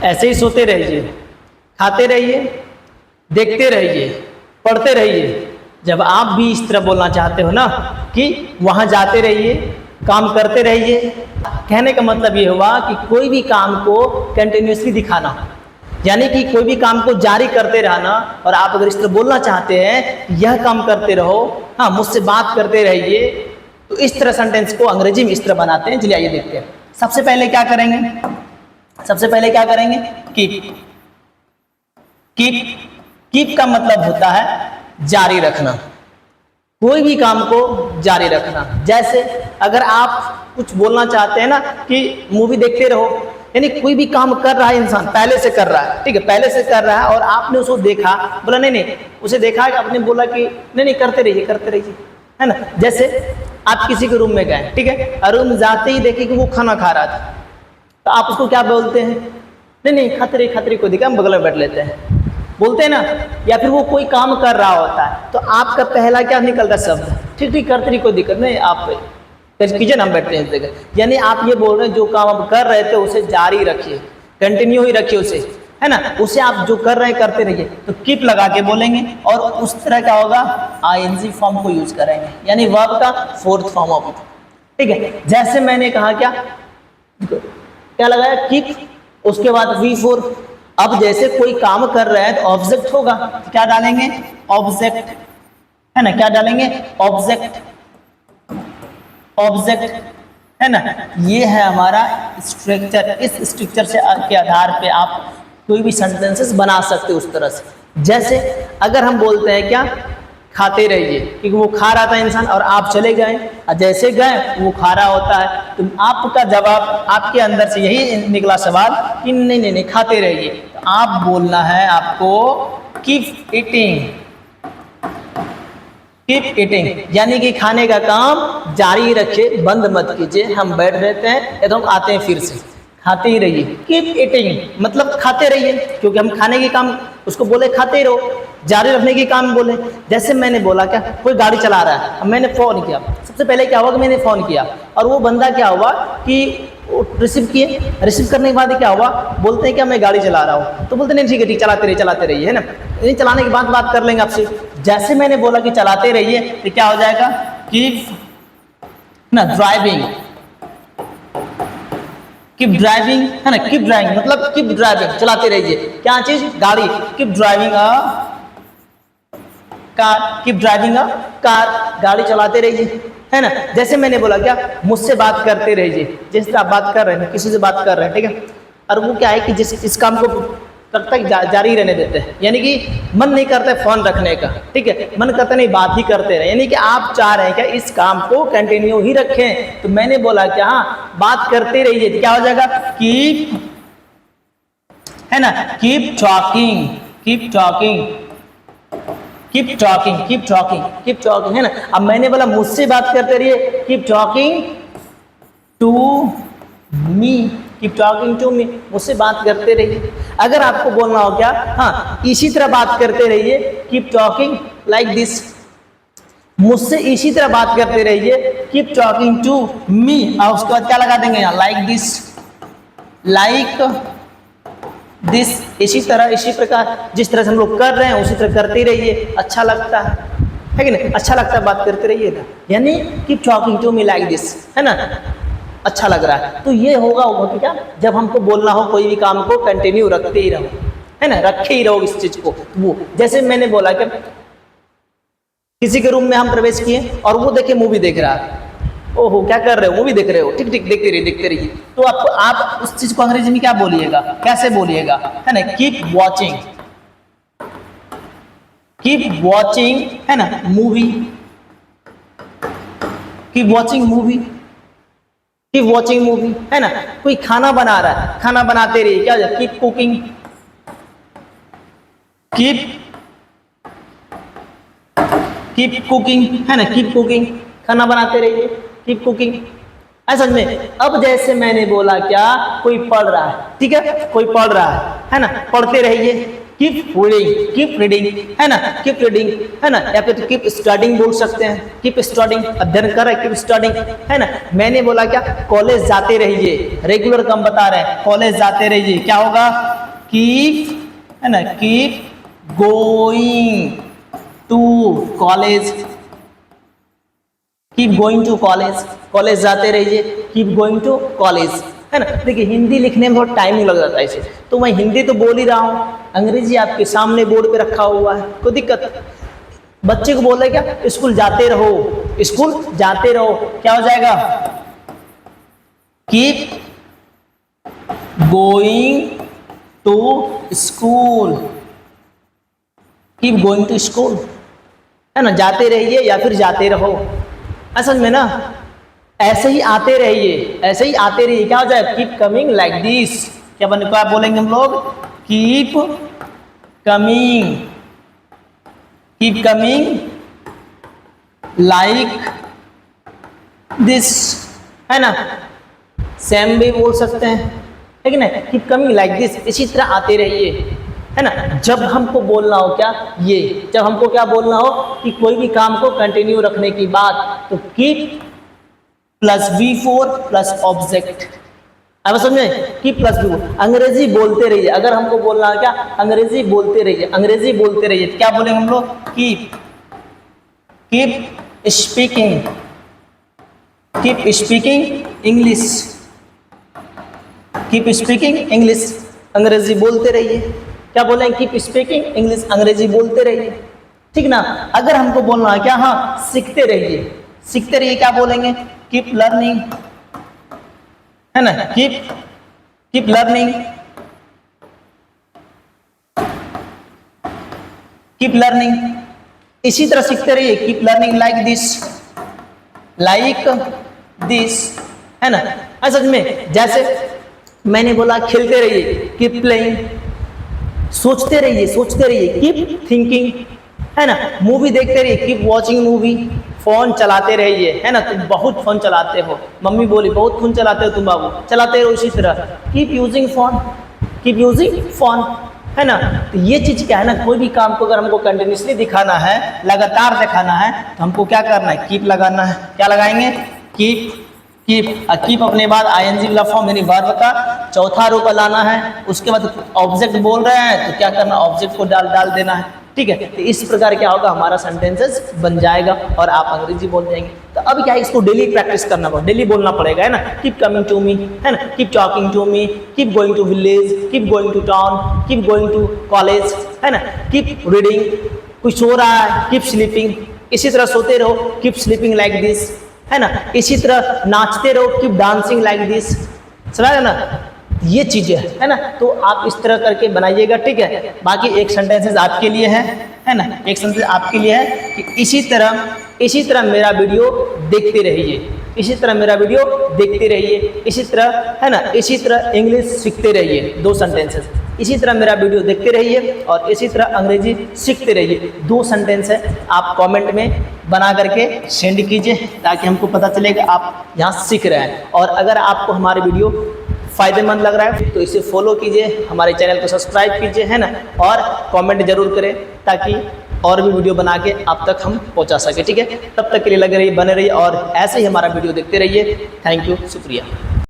ऐसे ही सोते रहिए, खाते रहिए, देखते रहिए, पढ़ते रहिए। जब आप भी इस तरह बोलना चाहते हो ना कि वहाँ जाते रहिए, काम करते रहिए, कहने का मतलब ये हुआ कि कोई भी काम को कंटिन्यूसली दिखाना, यानी कि कोई भी काम को जारी करते रहना। और आप अगर इस तरह बोलना चाहते हैं यह काम करते रहो, हाँ मुझसे बात करते रहिए, तो इस तरह सेंटेंस को अंग्रेजी में इस तरह बनाते हैं। चलिए आइए देखते हैं। सबसे पहले क्या करेंगे, सबसे पहले क्या करेंगे, कीप। कीप, कीप का मतलब होता है जारी रखना, कोई भी काम को जारी रखना। जैसे अगर आप कुछ बोलना चाहते हैं ना कि मूवी देखते रहो, यानी कोई भी काम कर रहा है इंसान, पहले से कर रहा है, ठीक है, पहले से कर रहा है और आपने उसको देखा, बोला नहीं नहीं, उसे देखा कि आपने बोला कि नहीं नहीं करते रहिए, करते रहिए, है ना। जैसे आप किसी के रूम में गए, ठीक है, और रूम जाते ही देखे कि वो खाना खा रहा था, तो आप उसको क्या बोलते हैं, नहीं नहीं खतरे खतरे को दिखा, हम बगल में बैठ लेते हैं, बोलते हैं ना। या फिर वो कोई काम कर रहा होता है तो आपका पहला क्या निकलता है शब्द, ठीक ठीक करते रहिए, कोई दिक्कत नहीं, आप कीजिए ना, हम बैठते हैं इस जगह। यानी आप ये बोल रहे हैं जो काम आप कर रहे थे उसे जारी रखिए, कंटिन्यू ही रखिए उसे, है ना, उसे आप जो कर रहे हैं करते रहिए। तो कीप लगा के बोलेंगे और उस तरह क्या होगा, आईएनजी फॉर्म को यूज करेंगे, यानी वर्ब का फोर्थ फॉर्म ऑफ इट, ठीक है। जैसे मैंने कहा क्या लगाया, कीप, उसके बाद V4। अब जैसे कोई काम कर रहा है तो ऑब्जेक्ट होगा, तो क्या डालेंगे, ऑब्जेक्ट, है ना, क्या डालेंगे, ऑब्जेक्ट, ऑब्जेक्ट, है ना। ये है हमारा स्ट्रक्चर। इस स्ट्रक्चर से के आधार पे आप कोई भी सेंटेंसेस बना सकते हो उस तरह से। जैसे अगर हम बोलते हैं क्या, खाते रहिए, क्योंकि वो खा रहा था इंसान और आप चले गए, और जैसे गए वो खा रहा होता है, तो आपका जवाब, आपके अंदर से यही निकला सवाल कि नहीं नहीं नहीं खाते रहिए, तो आप बोलना है आपको कीप ईटिंग, कीप ईटिंग, यानी कि खाने का काम जारी रखिए, बंद मत कीजिए। हम बैठ रहते हैं या तो हम आते हैं फिर से, खाते ही रहिए, कीप ईटिंग मतलब खाते रहिए, क्योंकि हम खाने के काम उसको बोले खाते ही रहो, जारी रखने के काम बोले। जैसे मैंने बोला क्या, कोई गाड़ी चला रहा है, अब मैंने फोन किया, सबसे पहले क्या हुआ कि मैंने फोन किया और वो बंदा क्या हुआ कि रिसीव किए, रिसीव करने के बाद क्या हुआ, बोलते हैं क्या मैं गाड़ी चला रहा हूँ, तो बोलते नहीं ठीक है ठीक, चलाते रहिए, है ना, नहीं चलाने के बाद बात कर लेंगे आपसे। जैसे मैंने बोला कि चलाते रहिए तो क्या हो जाएगा, कीप ना ड्राइविंग, कीप ड्राइविंग, है ना, कीप ड्राइविंग मतलब कीप ड्राइविंग, चलाते रहिए, क्या चीज, गाड़ी, keep driving a car, keep driving a car, गाड़ी चलाते रहिए, है ना। जैसे मैंने बोला क्या, मुझसे बात करते रहिए, जिस तरह आप बात कर रहे हैं, किसी से बात कर रहे हैं, ठीक है, और वो क्या है कि इस काम को तब तक जारी रहने देते हैं, यानी कि मन नहीं करता फोन रखने का, ठीक है, मन करता नहीं बात ही करते रहे, यानी कि आप चाह रहे हैं क्या इस काम को कंटिन्यू ही रखें। तो मैंने बोला क्या, बात करते रहिए, तो क्या हो जाएगा, कीप, है ना, keep talking, keep talking, keep talking, keep talking, keep talking, है ना। अब मैंने बोला मुझसे बात करते रहिए, keep talking to me, keep talking to me, मुझसे बात करते रहिए। अगर आपको बोलना हो क्या, हाँ इसी तरह बात करते रहिए, कीप टॉकिंग लाइक दिस, मुझसे इसी तरह बात करते रहिए, कीप टॉकिंग टू मी, और उसके बाद क्या लगा देंगे यहाँ, लाइक दिस, लाइक दिस, इसी तरह, इसी प्रकार, जिस तरह से हम लोग कर रहे हैं उसी तरह करते रहिए, अच्छा लगता है कि नहीं, अच्छा लगता है, बात करते रहिए ना, यानी keep talking to me like this, है ना, अच्छा लग रहा है। तो ये होगा क्या, जब हमको बोलना हो कोई भी काम को कंटिन्यू रखते ही रहो, है ना, रखे ही रहो इस चीज को। वो जैसे मैंने बोला कि किसी के रूम में हम प्रवेश किए और वो देखे मूवी देख रहा है, ओहो क्या कर रहे हो, मूवी देख रहे हो, ठीक ठीक देखते रहिए, देखते रहिए। तो आप उस चीज को अंग्रेजी में क्या बोलिएगा, कैसे बोलिएगा, है ना, कीप वॉचिंग, कीप वॉचिंग, है ना, movie, keep watching movie, keep watching movie, है ना। कोई खाना बना रहा है, खाना बनाते रहिए, क्या कीप कुकिंग, कीप कुकिंग, है ना, कीप कुकिंग, खाना बनाते रहिए, कीप कुकिंग, ऐसा में। अब जैसे मैंने बोला क्या, कोई पढ़ रहा है, ठीक है, कोई पढ़ रहा है ना, पढ़ते रहिए, कीप रीडिंग, कीप रीडिंग, है ना, कीप रीडिंग, है ना, या फिर कीप स्टडिंग बोल सकते हैं, कीप स्टडिंग, अध्ययन कर रहे, कीप स्टडिंग, है ना। मैंने बोला क्या, कॉलेज जाते रहिए, रेगुलर कम बता रहे हैं, कॉलेज जाते रहिए, क्या होगा, कीप है ना, keep going to college, keep going to college, college जाते रहिए, कीप गोइंग टू कॉलेज, है ना। देखिए हिंदी लिखने में बहुत टाइम लग जाता है इसे, तो मैं हिंदी तो बोल ही रहा हूँ, अंग्रेजी आपके सामने बोर्ड पे रखा हुआ है, कोई दिक्कत। बच्चे को बोल रहे क्या, स्कूल जाते रहो, स्कूल जाते रहो, क्या हो जाएगा, keep going to school, keep going to school, है ना, जाते रहिए या फिर जाते रहो। असल में ना ऐसे ही आते रहिए, ऐसे ही आते रहिए, क्या हो जाए, कीप कमिंग लाइक दिस, क्या बोलेंगे हम लोग, keep coming, keep coming like this, है ना, सेम भी बोल सकते हैं, है कि नहीं, कीप कमिंग लाइक दिस, इसी तरह आते रहिए, है ना। जब हमको बोलना हो क्या, ये जब हमको क्या बोलना हो कि कोई भी काम को कंटिन्यू रखने की बात, तो keep plus V4 plus object, अब समझे, कीप प्लस V4, अंग्रेजी बोलते रहिए, अगर हमको बोलना है क्या, अंग्रेजी बोलते रहिए, अंग्रेजी बोलते रहिए, क्या बोलेंगे हम लोग, keep, keep speaking, keep speaking English, keep speaking English, अंग्रेजी बोलते रहिए, क्या बोलेंगे, कीप स्पीकिंग इंग्लिश, अंग्रेजी बोलते रहिए, ठीक ना। अगर हमको बोलना है क्या, हाँ सीखते रहिए, सीखते रहिए, क्या बोलेंगे, कीप लर्निंग, है ना, कीप लर्निंग, कीप लर्निंग, इसी तरह सीखते रहिए, कीप लर्निंग लाइक दिस, है ना। असल में जैसे मैंने बोला खेलते रहिए, कीप प्लेइंग, सोचते रहिए, कीप थिंकिंग, है ना, मूवी देखते रहिए, कीप वॉचिंग मूवी, फोन चलाते रहिए, है ना, तुम बहुत फोन चलाते हो, मम्मी बोली बहुत फोन चलाते हो तुम बाबू, चलाते रहो इसी तरह, keep using phone, keep using phone, है ना। तो ये चीज क्या है ना, कोई भी काम को अगर हमको कंटिन्यूसली दिखाना है, लगातार दिखाना है, तो हमको क्या करना है, कीप लगाना है, क्या लगाएंगे, कीप, कीप अपने बाद ING वाला फॉर्म यानी वर्ब का चौथा रूप लाना है, उसके बाद ऑब्जेक्ट बोल रहे हैं तो क्या करना, ऑब्जेक्ट को डाल देना है, ठीक है। तो इस प्रकार क्या होगा, हमारा सेंटेंसेस बन जाएगा और आप अंग्रेजी बोल जाएंगे। तो अब क्या है, इसको डेली प्रैक्टिस करना पड़ेगा, डेली बोलना पड़ेगा, है ना, कीप कमिंग टू मी, है ना, keep talking to me, keep going to village, keep going to town, keep going to college, है ना, कीप रीडिंग, कुछ सो रहा है, कीप स्लीपिंग, इसी तरह सोते रहो, कीप स्लीपिंग लाइक दिस, है ना, इसी तरह नाचते रहो, कीप डांसिंग लाइक दिस, समझा ना, ये चीजें है ना। तो आप इस तरह करके बनाइएगा, ठीक है। बाकी एक सेंटेंसेस आपके लिए है ना, एक सेंटेंस आपके लिए है कि इसी तरह मेरा वीडियो देखते रहिए, इसी तरह मेरा वीडियो देखते रहिए, इसी तरह, है ना, इसी तरह इंग्लिश सीखते रहिए, 2 सेंटेंसेस, इसी तरह मेरा वीडियो देखते रहिए और इसी तरह अंग्रेजी सीखते रहिए, 2 सेंटेंस है, आप कमेंट में बना करके सेंड कीजिए ताकि हमको पता चलेगा आप यहाँ सीख रहे हैं। और अगर आपको हमारे वीडियो फ़ायदेमंद लग रहा है तो इसे फॉलो कीजिए, हमारे चैनल को सब्सक्राइब कीजिए, है ना, और कमेंट जरूर करें ताकि और भी वीडियो बना के आप तक हम पहुंचा सके, ठीक है। तब तक के लिए लगे रहिए, बने रहिए और ऐसे ही हमारा वीडियो देखते रहिए। थैंक यू, शुक्रिया।